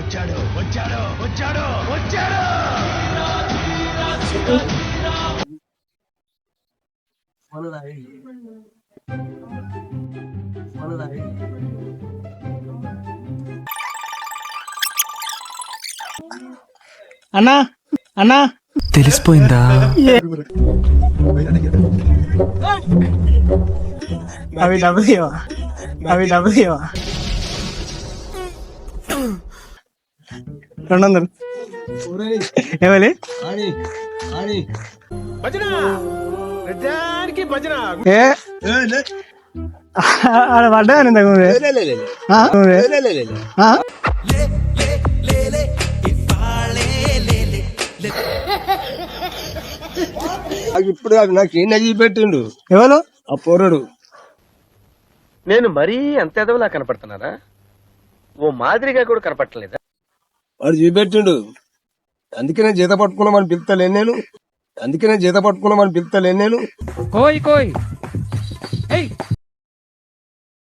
వచ్చాడు వచ్చాడు వచ్చాడు వచ్చాడు. అన్నా అన్నా తెలిసిపోయిందా? అవి డబ్బులు ఇవ్వా, అవి డబ్బులు ఇవ్వా. 200 ఏమని ఏ ఆడ పడ్డా ఇంతకు ముందే. ఇప్పుడు నాకు ఏం నచ్చి పెట్టిండు ఎవరు ఆ పోరడు. నేను మరీ అంత ఎదవలా కనపడుతున్నారా? ఓ మాదిరిగా కూడా కనపడలేదా? వాడు చూపెట్టిండు. అందుకే నేను జీత పట్టుకున్నామని పిలుతలేను నేను. అందుకే నేను జీత పట్టుకున్నామని పిలుతలేను నేను. కోయ్ కోయ్